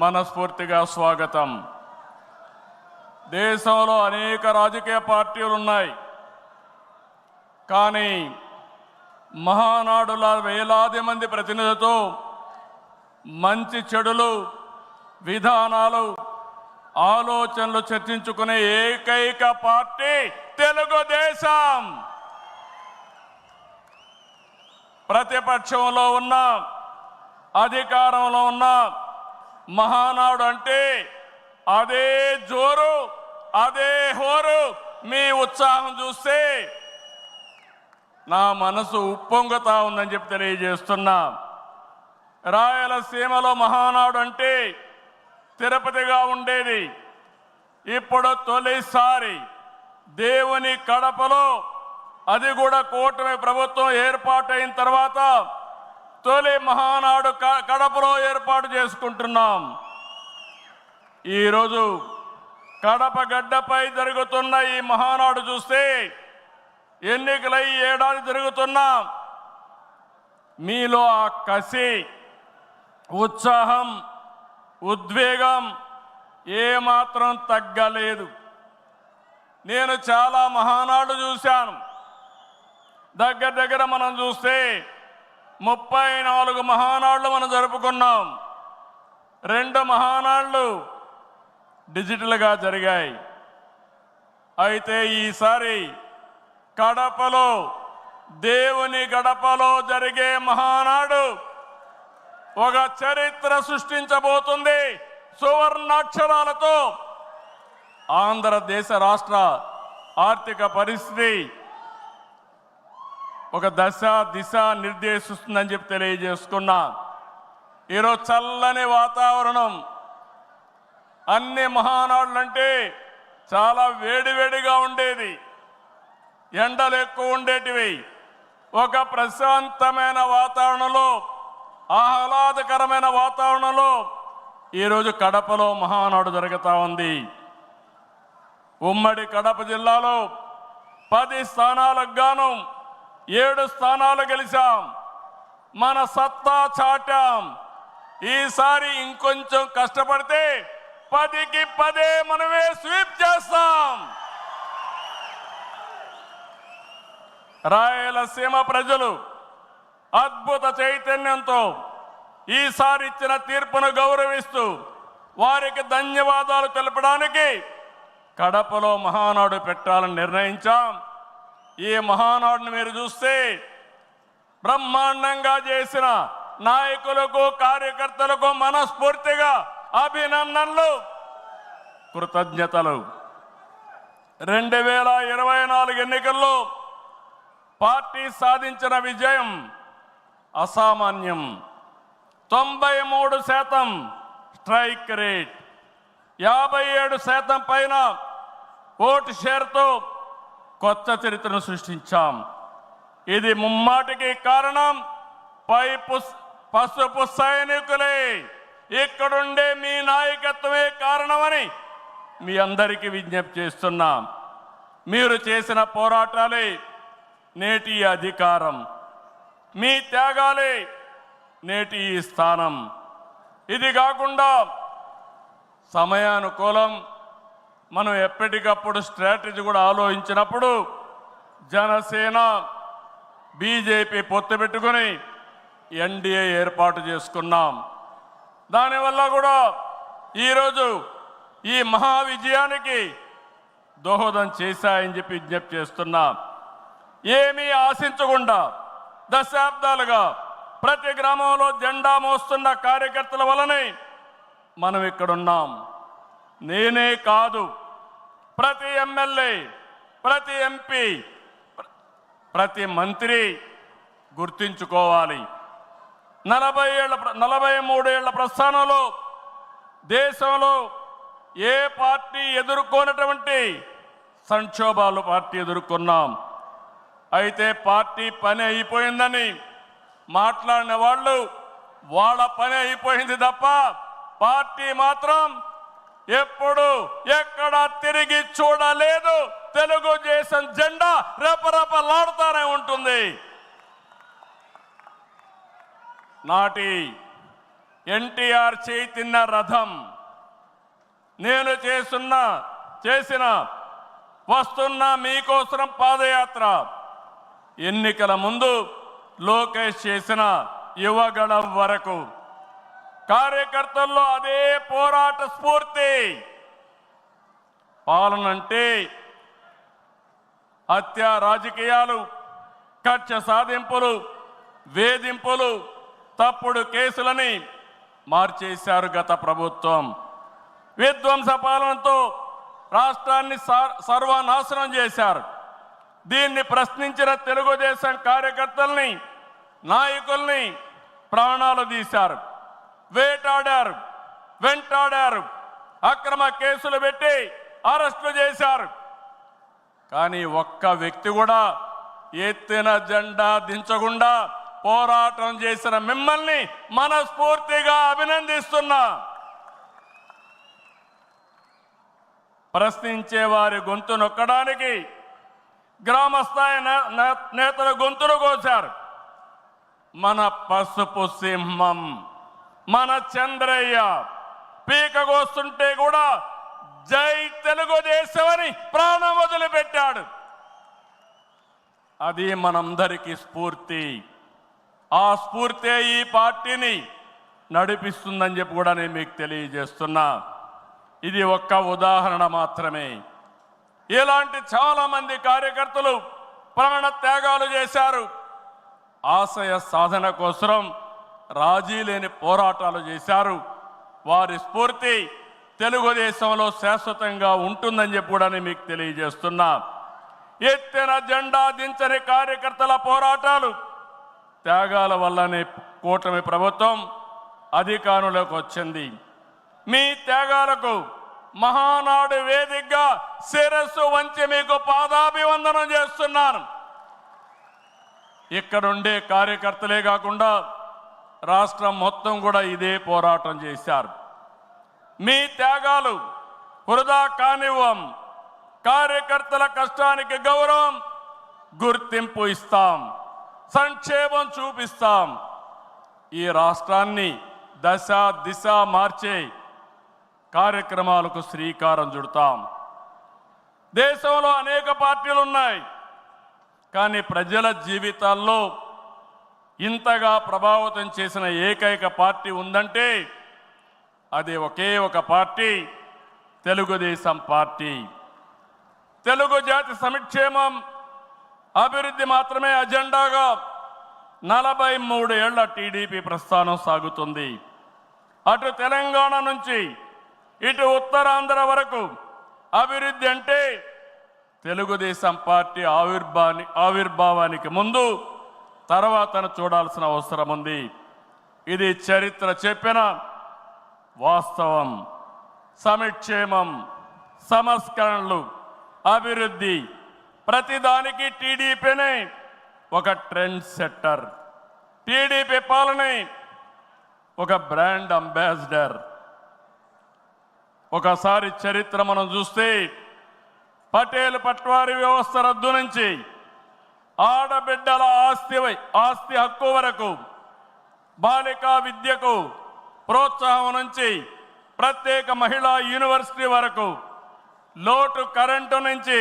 మనస్ఫూర్తిగా స్వాగతం. దేశంలో అనేక రాజకీయ పార్టీలు ఉన్నాయి, కానీ మహానాడుల వేలాది మంది ప్రతినిధులతో మంచి చెడులు, విధానాలు, ఆలోచనలు చర్చించుకునే ఏకైక పార్టీ తెలుగుదేశం. ప్రతిపక్షంలో ఉన్న, అధికారంలో ఉన్న మహానాడు అంటే అదే జోరు, అదే హోరు. మీ ఉత్సాహం చూస్తే నా మనసు ఉప్పొంగుతా ఉందని చెప్పి తెలియజేస్తున్నా. రాయలసీమలో మహానాడు అంటే తిరుపతిగా ఉండేది. ఇప్పుడు తొలిసారి దేవుని కడపలో, అది కూడా కూటమి ప్రభుత్వం ఏర్పాటైన తర్వాత తొలి మహానాడు కడపలో ఏర్పాటు చేసుకుంటున్నాం. ఈరోజు కడప గడ్డపై జరుగుతున్న ఈ మహానాడు చూస్తే ఎన్నికలై ఏడాది జరుగుతున్నా మీలో ఆ కసి, ఉత్సాహం, ఉద్వేగం ఏమాత్రం తగ్గలేదు. నేను చాలా మహానాడు చూశాను. దగ్గర మనం చూస్తే 34 మహానాడులు మనం జరుపుకున్నాం. 2 మహానాడులు డిజిటల్గా జరిగాయి. అయితే ఈసారి కడపలో, దేవుని గడపలో జరిగే మహానాడు ఒక చరిత్ర సృష్టించబోతుంది. సువర్ణాక్షరాలతో ఆంధ్రదేశ రాష్ట్ర ఆర్థిక పరిస్థితి ఒక దశ దిశ నిర్దేశిస్తుందని చెప్పి తెలియజేసుకున్నా. ఈరోజు చల్లని వాతావరణం. అన్ని మహానాడులంటే చాలా వేడివేడిగా ఉండేది, ఎండలు ఎక్కువ ఉండేటివి. ఒక ప్రశాంతమైన వాతావరణంలో, ఆహ్లాదకరమైన వాతావరణంలో ఈరోజు కడపలో మహానాడు జరుగుతూ ఉంది. ఉమ్మడి కడప జిల్లాలో 10 స్థానాలకు గాను 7 స్థానాలు గెలిచాం. మన సత్తా చాటాం. ఈసారి ఇంకొంచెం కష్టపడితే 10కి 10 మనమే స్వీప్ చేస్తాం. రాయలసీమ ప్రజలు అద్భుత చైతన్యంతో ఈసారి ఇచ్చిన తీర్పును గౌరవిస్తూ వారికి ధన్యవాదాలు తెలపడానికి కడపలో మహానాడు పెట్టాలని నిర్ణయించాం. ఈ మహానాడుని మీరు చూస్తే బ్రహ్మాండంగా చేసిన నాయకులకు, కార్యకర్తలకు మనస్ఫూర్తిగా అభినందనలు, కృతజ్ఞతలు. 2024 ఎన్నికల్లో పార్టీ సాధించిన విజయం అసామాన్యం. 93% స్ట్రైక్ రేట్, 57% పైన ఓటు షేర్తో కొత్త చరిత్రను సృష్టించాం. ఇది ముమ్మాటికి కారణం పసుపు సైనికులే, ఇక్కడుండే మీ నాయకత్వమే కారణమని మీ అందరికీ విజ్ఞప్తి చేస్తున్నాం. మీరు చేసిన పోరాటాలే నేటి అధికారం, మీ త్యాగాలే నేటి ఈ స్థానం. ఇది కాకుండా సమయానుకూలం మనం ఎప్పటికప్పుడు స్ట్రాటజీ కూడా ఆలోచించినప్పుడు జనసేన, బీజేపీ పొత్తు పెట్టుకుని ఎన్డీఏ ఏర్పాటు చేసుకున్నాం. దానివల్ల కూడా ఈరోజు ఈ మహా విజయానికి దోహదం చేశాయని చెప్పి విజ్ఞప్తి చేస్తున్నాం. ఏమీ ఆశించకుండా దశాబ్దాలుగా ప్రతి గ్రామంలో జెండా మోస్తున్న కార్యకర్తల వలనే మనం ఇక్కడున్నాం. నేనే కాదు, ప్రతి ఎమ్మెల్యే, ప్రతి ఎంపీ, ప్రతి మంత్రి గుర్తించుకోవాలి. 43 ఏళ్ల ప్రస్థానంలో దేశంలో ఏ పార్టీ ఎదుర్కొన్నటువంటి సంక్షోభాలు పార్టీ ఎదుర్కొన్నాం. అయితే పార్టీ పని అయిపోయిందని మాట్లాడిన వాళ్ళు వాళ్ళ పని అయిపోయింది తప్ప పార్టీ మాత్రం ఎప్పుడు ఎక్కడ తిరిగి చూడలేదు. తెలుగుదేశం జెండా రెపరెపలాడుతూనే ఉంటుంది. నాటి ఎన్టీఆర్ చేతిన్న రథం, నేను చేసిన వస్తున్న మీకోసం పాదయాత్ర, ఎన్నికల ముందు లోకేష్ చేసిన యువగళం వరకు కార్యకర్తల్లో అదే పోరాట స్ఫూర్తి. పాలనంటే హత్య రాజకీయాలు, కక్ష సాధింపులు, వేధింపులు, తప్పుడు కేసులని మార్చేశారు గత ప్రభుత్వం. విధ్వంస పాలనతో రాష్ట్రాన్ని సర్వనాశనం చేశారు. దీన్ని ప్రశ్నించిన తెలుగుదేశం కార్యకర్తల్ని, నాయకుల్ని ప్రాణాలు తీశారు, వేటాడారు, వెంటాడారు, అక్రమ కేసులు పెట్టి అరెస్టులు చేశారు. కానీ ఒక్క వ్యక్తి కూడా ఎత్తిన జెండా దించకుండా పోరాటం చేసిన మిమ్మల్ని మనస్ఫూర్తిగా అభినందిస్తున్నా. ప్రశ్నించే వారి గొంతు నొక్కడానికి గ్రామస్థాయి నేతల గొంతులు కోశారు. మన పసుపు సింహం, మన చంద్రయ్య పీకగోస్తుంటే కూడా జై తెలుగుదేశం అని ప్రాణం వదిలిపెట్టాడు. అది మనందరికీ స్ఫూర్తి. ఆ స్ఫూర్తే ఈ పార్టీని నడిపిస్తుందని చెప్పి కూడా నేను మీకు తెలియజేస్తున్నా. ఇది ఒక్క ఉదాహరణ మాత్రమే. ఇలాంటి చాలా మంది కార్యకర్తలు ప్రాణ త్యాగాలు చేశారు. ఆశయ సాధన కోసం రాజీ లేని పోరాటాలు చేశారు. వారి స్ఫూర్తి తెలుగుదేశంలో శాశ్వతంగా ఉంటుందని చెప్పి కూడా నేను మీకు తెలియజేస్తున్నా. ఎత్తిన జెండా దించని కార్యకర్తల పోరాటాలు, త్యాగాల వల్లనే కూటమి ప్రభుత్వం అధికారంలోకి వచ్చింది. మీ త్యాగాలకు మహానాడు వేదికగా శిరస్సు వంచి మీకు పాదాభివందనం చేస్తున్నాను. ఇక్కడుండే కార్యకర్తలే కాకుండా రాష్ట్రం మొత్తం కూడా ఇదే పోరాటం చేశారు. మీ త్యాగాలు వృధా కానివ్వం. కార్యకర్తల కష్టానికి గౌరవం, గుర్తింపు ఇస్తాం, సంక్షేమం చూపిస్తాం. ఈ రాష్ట్రాన్ని దశ దిశ మార్చే కార్యక్రమాలకు శ్రీకారం చుడతాం. దేశంలో అనేక పార్టీలు ఉన్నాయి, కానీ ప్రజల జీవితాల్లో ఇంతగా ప్రభావితం చేసిన ఏకైక పార్టీ ఉందంటే అది ఒకే ఒక పార్టీ, తెలుగుదేశం పార్టీ. తెలుగు జాతి సంక్షేమం, అభివృద్ధి మాత్రమే అజెండాగా 43 ఏళ్ల టీడీపీ ప్రస్థానం సాగుతుంది. అటు తెలంగాణ నుంచి ఇటు ఉత్తరాంధ్ర వరకు అభివృద్ధి అంటే తెలుగుదేశం పార్టీ ఆవిర్భావానికి ముందు తర్వాతను చూడాల్సిన అవసరం ఉంది. ఇది చరిత్ర చెప్పిన వాస్తవం. సంక్షేమం, సంస్కరణలు, అభివృద్ధి, ప్రతిదానికి టీడీపీనే ఒక ట్రెండ్ సెట్టర్. టీడీపీ పాలనే ఒక బ్రాండ్ అంబాసిడర్. ఒకసారి చరిత్ర మనం చూస్తే పటేల్ పట్వారీ వ్యవస్థ రద్దు నుంచి ఆడబిడ్డల ఆస్తి హక్కు వరకు, బాలికా విద్యకు ప్రోత్సాహం నుంచి ప్రత్యేక మహిళా యూనివర్సిటీ వరకు, లోటు కరెంటు నుంచి